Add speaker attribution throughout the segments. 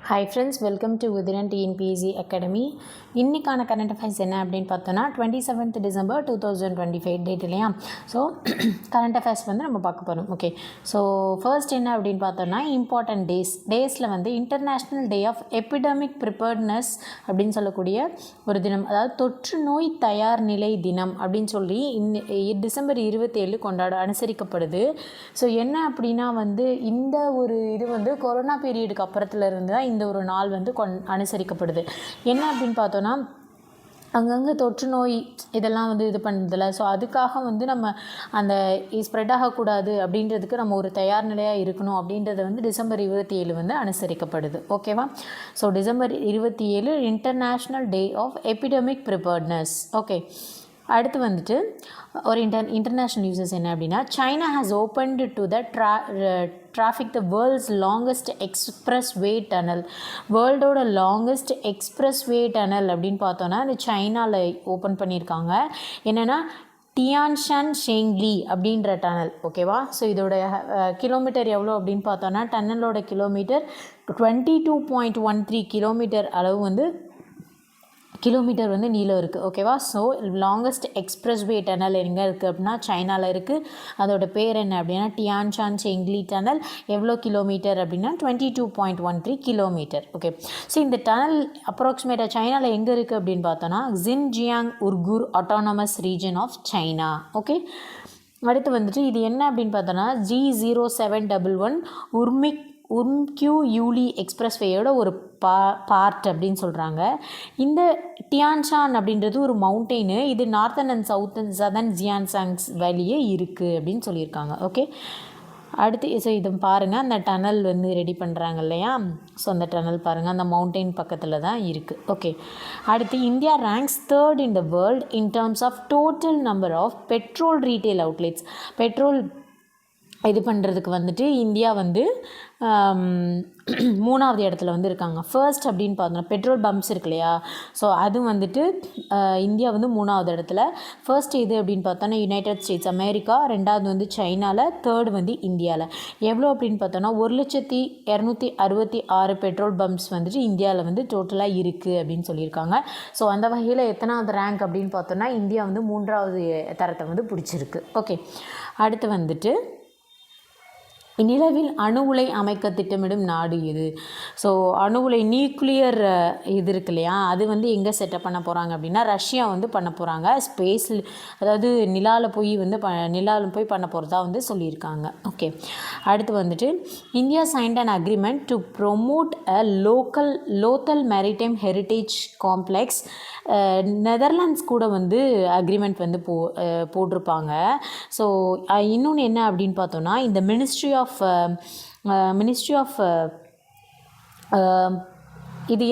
Speaker 1: Hi friends, welcome to Udiran TNPSC Academy. இன்னைக்கான current affairs என்ன அப்படின்னு பார்த்தோன்னா 27th December 2025 டேட் இல்லையா. ஸோ கரண்ட் அஃபேர்ஸ் வந்து நம்ம பார்க்க போகிறோம். ஓகே, ஸோ ஃபர்ஸ்ட் என்ன அப்படின்னு பார்த்தோன்னா இம்பார்ட்டன்ட் டேஸில் வந்து international day of epidemic preparedness அப்படின்னு சொல்லக்கூடிய ஒரு தினம், அதாவது தொற்று நோய் தயார் நிலை தினம் அப்படின்னு சொல்லி December 27 அனுசரிக்கப்படுது. ஸோ என்ன அப்படின்னா வந்து இந்த ஒரு இது வந்து கொரோனா பீரியடுக்கு அப்புறத்துல இருந்து தான் இந்த ஒரு நாள் வந்து அனுசரிக்கப்படுது. என்ன அப்படின்னு பார்த்தோன்னா அங்கங்கே தொற்று நோய் இதெல்லாம் வந்து இது பண்ணுறதில்ல. ஸோ அதுக்காக வந்து நம்ம அந்த ஸ்ப்ரெட் ஆகக்கூடாது அப்படின்றதுக்கு நம்ம ஒரு தயார் நிலையாக இருக்கணும் அப்படின்றது வந்து December 27 வந்து அனுசரிக்கப்படுது. ஓகேவா. So December 27 international day of epidemic preparedness. Okay, அடுத்து வந்துட்டு ஒரு இன்டர்நேஷ்னல் நியூஸஸ் என்ன அப்படின்னா, China has opened to the the world's longest expressway tunnel. வேர்ல்டோட லாங்கஸ்ட் எக்ஸ்பிரஸ் வே டனல் அப்படின்னு பார்த்தோன்னா அது சைனாவில் ஓப்பன் பண்ணியிருக்காங்க. என்னென்னா டியான்ஷான் ஷேங்லி அப்படின்ற டனல். ஓகேவா. ஸோ இதோட கிலோமீட்டர் எவ்வளோ அப்படின்னு பார்த்தோன்னா டனலோட கிலோமீட்டர் 22.13 கிலோமீட்டர் அளவு வந்து கிலோமீட்டர் வந்து நீளம் இருக்குது. ஓகேவா. So longest expressway tunnel எங்கே இருக்குது அப்படின்னா சைனாவில் இருக்குது. அதோட பேர் என்ன அப்படின்னா டியான்ஷான் ஷேங்லி டனல். எவ்வளோ கிலோமீட்டர் அப்படின்னா 22.13 கிலோமீட்டர். ஓகே, ஸோ இந்த டனல் அப்ராக்சிமேட்டாக சைனாவில் எங்கே இருக்குது அப்படின்னு பார்த்தோன்னா ஜின்ஜியாங் உர்கூர் autonomous region of China. Okay, அடுத்து வந்துட்டு இது என்ன அப்படின்னு பார்த்தோன்னா G0711 உர்ம்கியூ யூலி எக்ஸ்பிரஸ்வேயோட ஒரு பார்ட் அப்படின்னு சொல்கிறாங்க. இந்த டியான்ஷான் அப்படின்றது ஒரு மவுண்டெயின். இது நார்த்தன் அண்ட் சதர்ன் ஜியான்சாங்ஸ் வேலியே இருக்குது அப்படின்னு சொல்லியிருக்காங்க. ஓகே, அடுத்து ஸோ இது பாருங்கள், அந்த டனல் வந்து ரெடி பண்ணுறாங்க இல்லையா. ஸோ அந்த டனல் பாருங்கள், அந்த மவுண்டெயின் பக்கத்தில் தான் இருக்குது. ஓகே, அடுத்து India ranks 3rd in the world in terms of total number of petrol retail outlets. Petrol இது பண்ணுறதுக்கு வந்துட்டு இந்தியா வந்து 3வது இடத்துல வந்து இருக்காங்க. ஃபர்ஸ்ட் அப்படின்னு பார்த்தோன்னா பெட்ரோல் பம்ப்ஸ் இருக்கு இல்லையா. ஸோ அது வந்துட்டு இந்தியா வந்து 3வது இடத்துல. ஃபர்ஸ்ட் இது அப்படின்னு பார்த்தோன்னா யுனைடெட் ஸ்டேட்ஸ் அமெரிக்கா, 2வது வந்து சைனாவில், 3rd வந்து இந்தியாவில். எவ்வளோ அப்படின்னு பார்த்தோன்னா 1,266 பெட்ரோல் பம்ப்ஸ் வந்துட்டு இந்தியாவில் வந்து டோட்டலாக இருக்குது அப்படின்னு சொல்லியிருக்காங்க. ஸோ அந்த வகையில் எத்தனாவது ரேங்க் அப்படின்னு பார்த்தோன்னா இந்தியா வந்து 3வது தரத்தை வந்து பிடிச்சிருக்கு. ஓகே, அடுத்து வந்துட்டு நிலவில் அணு உலை அமைக்க திட்டமிடும் நாடு இது. ஸோ அணு உலை நியூக்ளியர் இது இருக்கு இல்லையா, அது வந்து எங்கே செட்டப் பண்ண போகிறாங்க அப்படின்னா ரஷ்யா வந்து பண்ண போகிறாங்க. ஸ்பேஸில், அதாவது நிலாவில் போய் பண்ண போகிறதா வந்து சொல்லியிருக்காங்க. ஓகே, அடுத்து வந்துட்டு India signed an agreement to promote a local maritime heritage complex. Netherlands கூட வந்து அக்ரிமெண்ட் வந்து போட்டிருப்பாங்க. ஸோ இன்னொன்று என்ன அப்படின்னு பார்த்தோன்னா இந்த மினிஸ்ட்ரி ஆஃப் இது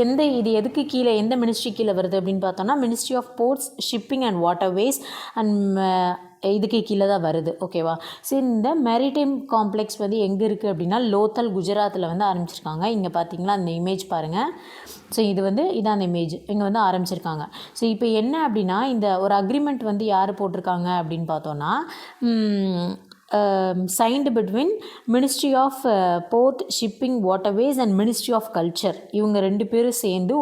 Speaker 1: எதுக்கு கீழே, எந்த மினிஸ்ட்ரி கீழே வருது அப்படின்னு பார்த்தோன்னா ministry of ports, shipping and waterways and இதுக்கு கீழே தான் வருது. ஓகேவா. ஸோ இந்த மேரிடைம் காம்ப்ளெக்ஸ் வந்து எங்கே இருக்குது அப்படின்னா லோத்தல், குஜராத்தில் வந்து ஆரம்பிச்சிருக்காங்க. இங்கே பார்த்தீங்களா அந்த இமேஜ் பாருங்கள். ஸோ இது வந்து இதான் அந்த இமேஜ், இங்கே வந்து ஆரம்பிச்சிருக்காங்க. ஸோ இப்போ என்ன அப்படின்னா இந்த ஒரு அக்ரிமெண்ட் வந்து யார் போட்டிருக்காங்க அப்படின்னு பார்த்தோன்னா signed between Ministry of Port, Shipping, Waterways and Ministry of Culture. இவங்க 2 பேரும் சேர்ந்து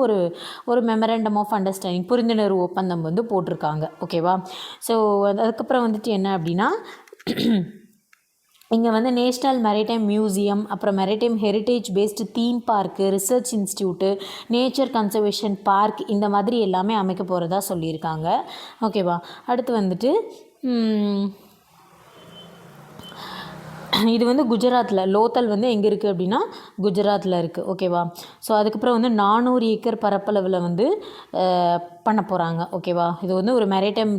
Speaker 1: ஒரு மெமரண்டம் ஆஃப் அண்டர்ஸ்டாண்டிங், புரிந்துணர்வு ஒப்பந்தம் வந்து போட்டிருக்காங்க. ஓகேவா. ஸோ அதுக்கப்புறம் வந்துட்டு என்ன அப்படின்னா இங்கே வந்து நேஷ்னல் மேரிடைம் மியூசியம், அப்புறம் maritime heritage based theme park, research institute, nature conservation park, இந்த மாதிரி எல்லாமே அமைக்க போகிறதா சொல்லியிருக்காங்க. ஓகேவா. அடுத்து வந்துட்டு இது வந்து குஜராத்தில், லோத்தல் வந்து எங்கே இருக்குது அப்படின்னா குஜராத்தில் இருக்குது. ஓகேவா. ஸோ அதுக்கப்புறம் வந்து 400 ஏக்கர் பரப்பளவில் வந்து பண்ண போகிறாங்க. ஓகேவா. இது வந்து ஒரு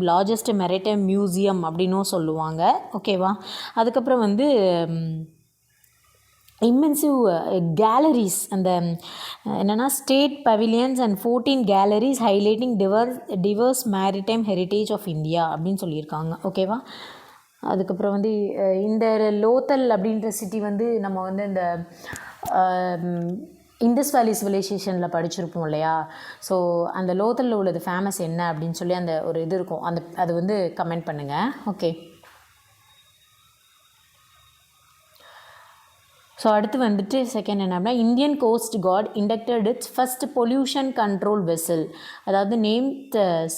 Speaker 1: லார்ஜஸ்ட் மேரிடைம் மியூசியம் அப்படின்னும் சொல்லுவாங்க. ஓகேவா. அதுக்கப்புறம் வந்து இம்மென்சிவ் கேலரிஸ், அந்த என்னென்னா state pavilions and 14 galleries highlighting diverse maritime heritage of India அப்படின்னு சொல்லியிருக்காங்க. ஓகேவா. அதுக்கப்புறம் வந்து இந்த லோத்தல் அப்படின்ற சிட்டி வந்து நம்ம வந்து இந்த இண்டஸ் வேலி சிவிலைசேஷனில் படிச்சிருப்போம் இல்லையா. ஸோ அந்த லோத்தலில் உள்ளது ஃபேமஸ் என்ன அப்படின்னு சொல்லி அந்த ஒரு இது இருக்கும், அது வந்து கமெண்ட் பண்ணுங்கள். ஓகே, ஸோ அடுத்து வந்துட்டு செகண்ட் என்ன அப்படின்னா Indian cost card inducted it's first pollution control vessel, அதாவது நேம்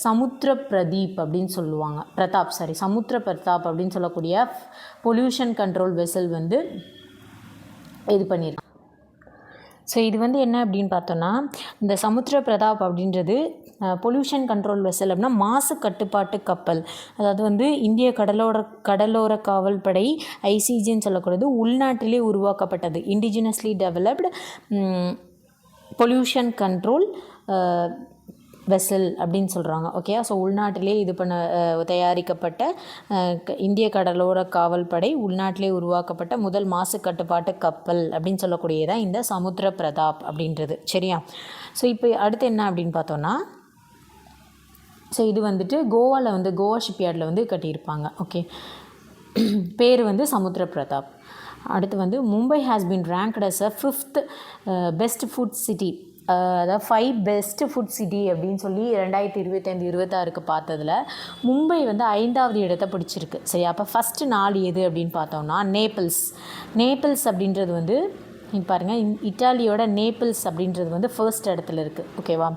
Speaker 1: சமுத்திர பிரதீப் அப்படின்னு சொல்லுவாங்க, சமுத்திர பிரதாப் அப்படின்னு சொல்லக்கூடிய பொல்யூஷன் கண்ட்ரோல் வெசல் வந்து இது பண்ணியிருக்காங்க. ஸோ இது வந்து என்ன அப்படின்னு பார்த்தோன்னா இந்த சமுத்திர பிரதாப் அப்படின்றது பொல்யூஷன் கண்ட்ரோல் வெசல் அப்படின்னா மாசு கட்டுப்பாட்டு கப்பல், அதாவது வந்து இந்திய கடலோர காவல்படை ஐசிஜின்னு சொல்லக்கூடியது உள்நாட்டிலே உருவாக்கப்பட்டது. Indigenously developed pollution control vessel அப்படின்னு சொல்கிறாங்க. ஓகே, ஸோ உள்நாட்டிலே இது தயாரிக்கப்பட்ட இந்திய கடலோர காவல்படை உள்நாட்டிலே உருவாக்கப்பட்ட முதல் மாசு கட்டுப்பாட்டு கப்பல் அப்படின்னு சொல்லக்கூடியதான் இந்த சமுத்திர பிரதாப் அப்படின்றது. சரியா? ஸோ இப்போ அடுத்து என்ன அப்படின்னு பார்த்தோன்னா ஸோ இது வந்துட்டு கோவாவில் வந்து கோவா ஷிப்யார்டில் வந்து கட்டியிருப்பாங்க. ஓகே, பேர் வந்து சமுத்திர பிரதாப். அடுத்து வந்து Mumbai has been ranked as a 5th best food city, அதாவது 5 பெஸ்ட் ஃபுட் சிட்டி அப்படின்னு சொல்லி 2025-26 பார்த்ததில் மும்பை வந்து 5வது இடத்தை பிடிச்சிருக்கு. சரி, அப்போ ஃபஸ்ட்டு 4 எது அப்படின்னு பார்த்தோம்னா நேபிள்ஸ் அப்படின்றது வந்து பாருங்கள், இட்டாலியோட நேபிள்ஸ் அப்படின்றது வந்து ஃபர்ஸ்ட் இடத்துல இருக்குது. ஓகேவா?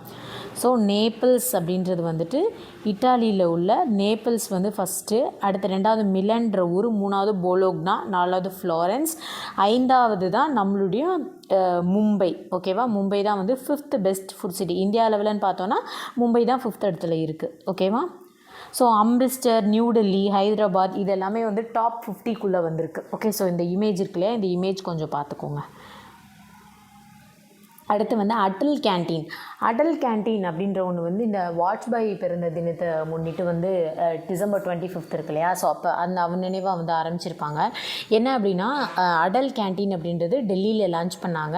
Speaker 1: ஸோ நேபிள்ஸ் அப்படின்றது வந்துட்டு இட்டாலியில் உள்ள நேபிள்ஸ் வந்து ஃபஸ்ட்டு, அடுத்து 2வது மிலன்ற ஊர், 3வது போலோக்னா, 4வது ஃப்ளாரன்ஸ், 5வது தான் நம்மளுடைய மும்பை. ஓகேவா? மும்பை தான் வந்து 5th best food city. India லெவலன்னு பார்த்தோன்னா மும்பை தான் 5th இடத்துல இருக்குது. ஓகேவா? ஸோ அம்ரிஸ்டர், நியூ டெல்லி, ஹைதராபாத் இது எல்லாமே வந்து டாப் 50க்குள்ளே வந்திருக்கு. ஓகே, ஸோ இந்த இமேஜ் இருக்குல்லையா, இந்த இமேஜ் கொஞ்சம் பார்த்துக்கோங்க. அடுத்து வந்து அடல் கேன்டீன் அப்படின்ற ஒன்று வந்து இந்த வாஜ்பாய் பிறந்த தினத்தை முன்னிட்டு வந்து December 25 இருக்கு இல்லையா, ஸோ அப்போ அவன் நினைவாக வந்து ஆரம்பிச்சிருப்பாங்க. என்ன அப்படின்னா அடல் கேன்டீன் அப்படின்றது டெல்லியில் லான்ச் பண்ணாங்க.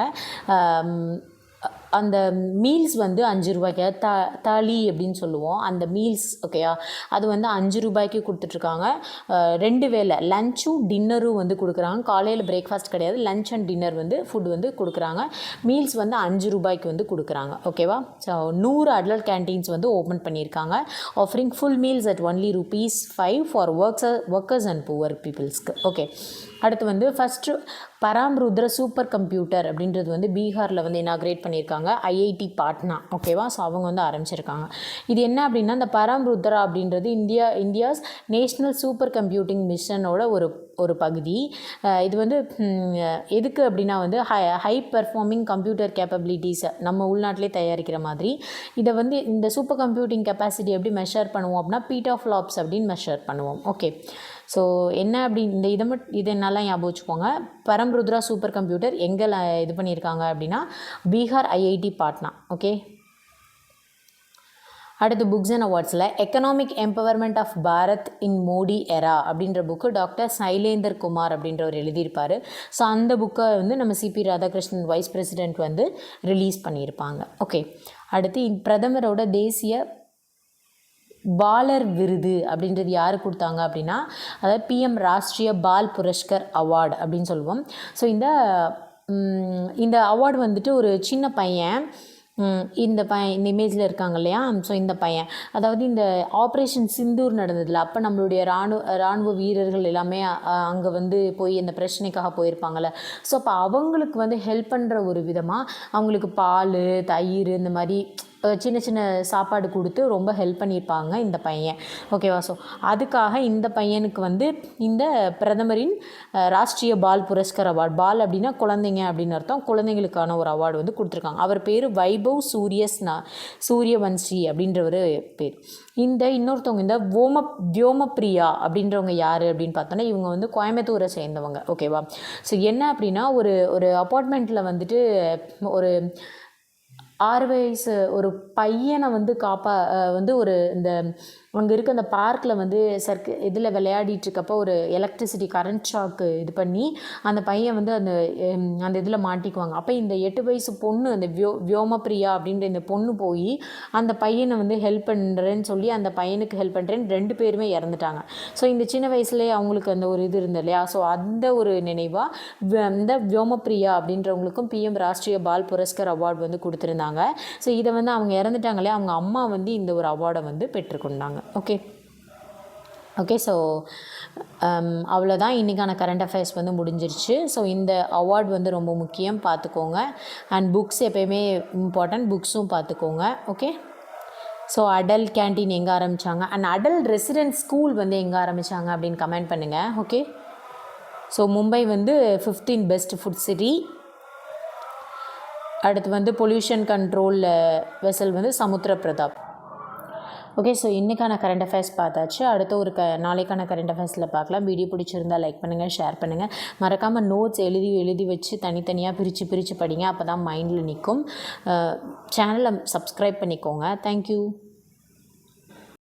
Speaker 1: அந்த மீல்ஸ் வந்து 5 ரூபாய்க்கு தாலி அப்படின்னு சொல்லுவோம் அந்த மீல்ஸ். ஓகேயா? அது வந்து 5 ரூபாய்க்கு கொடுத்துட்ருக்காங்க. 2 வேளை லஞ்சும் டின்னரும் வந்து கொடுக்குறாங்க. காலையில் பிரேக்ஃபாஸ்ட் கிடையாது, லஞ்ச் அண்ட் டின்னர் வந்து ஃபுட் வந்து கொடுக்குறாங்க. மீல்ஸ் வந்து 5 ரூபாய்க்கு வந்து கொடுக்குறாங்க. ஓகேவா? ஸோ 100 அடல்ட் கேன்டீன்ஸ் வந்து ஓப்பன் பண்ணியிருக்காங்க, offering full meals at only ₹5 for workers and poor பீப்புள்ஸ்க்கு. ஓகே, அடுத்து வந்து ஃபஸ்ட்டு பராம்ருத்ர சூப்பர் கம்ப்யூட்டர் அப்படின்றது வந்து பீகாரில் வந்து இனாக்ரேட் பண்ணியிருக்காங்க, ஐஐடி பாட்னா. ஓகேவா? ஸோ அவங்க வந்து ஆரம்பிச்சிருக்காங்க. இது என்ன அப்படின்னா இந்த பராம்ருத்ரா அப்படின்றது இந்தியாஸ் நேஷ்னல் சூப்பர் கம்ப்யூட்டிங் மிஷனோட ஒரு பகுதி. இது வந்து எதுக்கு அப்படின்னா வந்து ஹை பெர்ஃபார்மிங் கம்ப்யூட்டர் கேப்பபிலிட்டிஸை நம்ம உள்நாட்டிலே தயாரிக்கிற மாதிரி. இதை வந்து இந்த சூப்பர் கம்ப்யூட்டிங் கெப்பாசிட்டி எப்படி மெஷர் பண்ணுவோம் அப்படின்னா பீட்டாஃப்ளாப்ஸ் அப்படின்னு மெஷர் பண்ணுவோம். ஓகே, ஸோ என்ன அப்படி இது நல்லா ஞாபகம் வச்சுக்கோங்க. பரம்ருத்ரா சூப்பர் கம்ப்யூட்டர் எங்கே இது பண்ணியிருக்காங்க அப்படின்னா பீகார் ஐஐடி பாட்னா. ஓகே, அடுத்து புக்ஸ் அண்ட் அவார்ட்ஸில் economic empowerment of Bharat in Modi era அப்படின்ற புக்கு டாக்டர் சைலேந்தர் குமார் அப்படின்றவர் எழுதியிருப்பார். ஸோ அந்த புக்கை வந்து நம்ம சிபி ராதாகிருஷ்ணன் வைஸ் பிரசிடெண்ட் வந்து ரிலீஸ் பண்ணியிருப்பாங்க. ஓகே, அடுத்து பிரதமரோட தேசிய பாலர் விருது அப்படின்றது யார் கொடுத்தாங்க அப்படின்னா அதாவது பிஎம் ராஷ்ட்ரிய பால் புரஸ்கர் அவார்டு அப்படின்னு சொல்லுவோம். ஸோ இந்த அவார்டு வந்துட்டு ஒரு சின்ன பையன், இந்த இமேஜில் இருக்காங்க இல்லையா, ஸோ இந்த பையன் அதாவது இந்த ஆப்ரேஷன் சிந்தூர் நடந்ததில்ல, அப்போ நம்மளுடைய இராணுவ வீரர்கள் எல்லாமே அங்கே வந்து போய் இந்த பிரச்சனைக்காக போயிருப்பாங்கள்ல. ஸோ அப்போ அவங்களுக்கு வந்து ஹெல்ப் பண்ணுற ஒரு விதமாக அவங்களுக்கு பால், தயிர் இந்த மாதிரி சின்ன சின்ன சாப்பாடு கொடுத்து ரொம்ப ஹெல்ப் பண்ணியிருப்பாங்க இந்த பையன். ஓகேவா? ஸோ அதுக்காக இந்த பையனுக்கு வந்து இந்த பிரதமரின் ராஷ்ட்ரிய பால் புரஸ்கர் அவார்டு, பால் அப்படின்னா குழந்தைங்க அப்படின்னு அர்த்தம், குழந்தைங்களுக்கான ஒரு அவார்டு வந்து கொடுத்துருக்காங்க. அவர் பேர் வைபவ் சூரியவன்ஷி அப்படின்ற ஒரு பேர். இன்னொருத்தவங்க இந்த வியோமப்ரியா அப்படின்றவங்க யார் அப்படின்னு பார்த்தோன்னா இவங்க வந்து கோயம்புத்தூரை சேர்ந்தவங்க. ஓகேவா? ஸோ என்ன அப்படின்னா ஒரு அப்பார்ட்மெண்ட்டில் வந்துட்டு ஒரு 6 வயசு ஒரு பையனை வந்து இந்த அங்கே இருக்க அந்த பார்க்கில் வந்து இதில் விளையாடிட்டுருக்கப்போ ஒரு எலக்ட்ரிசிட்டி கரண்ட் ஷாக்கு இது பண்ணி அந்த பையன் வந்து அந்த இதில் மாட்டிக்குவாங்க. அப்போ இந்த 8 வயசு பொண்ணு அந்த வியோமப்ரியா அப்படின்ற இந்த பொண்ணு போய் அந்த பையனை வந்து ஹெல்ப் பண்ணுறேன்னு சொல்லி அந்த பையனுக்கு ஹெல்ப் பண்ணுறேன்னு 2 பேருமே இறந்துட்டாங்க. ஸோ இந்த சின்ன வயசுலேயே அவங்களுக்கு அந்த ஒரு இது இருந்தது இல்லையா, ஸோ அந்த ஒரு நினைவாக இந்த வியோமப்ரியா அப்படின்றவங்களுக்கும் பிஎம் ராஷ்ட்ரிய பால் புரஸ்கர் அவார்டு வந்து கொடுத்துருந்தாங்க. ஸோ இதை வந்து அவங்க இறந்துட்டாங்களே, அவங்க அம்மா வந்து இந்த ஒரு அவார்டை வந்து பெற்றுக்கொண்டாங்க. Okay, okay. ஸோ அவ்வளோதான், இன்றைக்கான கரண்ட் அஃபேர்ஸ் வந்து முடிஞ்சிருச்சு. ஸோ இந்த அவார்ட் வந்து ரொம்ப முக்கியம், பார்த்துக்கோங்க. அண்ட் புக்ஸ் எப்போயுமே இம்பார்ட்டன்ட், புக்ஸும் பார்த்துக்கோங்க. ஓகே. ஸோ அடல்ட் கேன்டீன் எங்கே ஆரம்பித்தாங்க அண்ட் அடல்ட் ரெசிடென்ட் ஸ்கூல் வந்து எங்கே ஆரம்பித்தாங்க அப்படின்னு கமெண்ட் பண்ணுங்கள். ஓகே. ஸோ மும்பை வந்து 15 பெஸ்ட் ஃபுட் சிட்டி. அடுத்து வந்து பொல்யூஷன் கண்ட்ரோல் வெசல் வந்து சமுத்திர பிரதாப். ஓகே. ஸோ இன்றைக்கான கரண்ட் அஃபேர்ஸ் பார்த்தாச்சு. அடுத்த ஒரு நாளைக்கான கரண்ட் அஃபேர்ஸில் பார்க்கலாம். வீடியோ பிடிச்சிருந்தால் லைக் பண்ணுங்கள், ஷேர் பண்ணுங்கள். மறக்காமல் நோட்ஸ் எழுதி வச்சு தனித்தனியாக பிரித்து படிங்க. அப்போ தான் மைண்டில் நிற்கும். சேனலை சப்ஸ்கிரைப் பண்ணிக்கோங்க. தேங்க்யூ.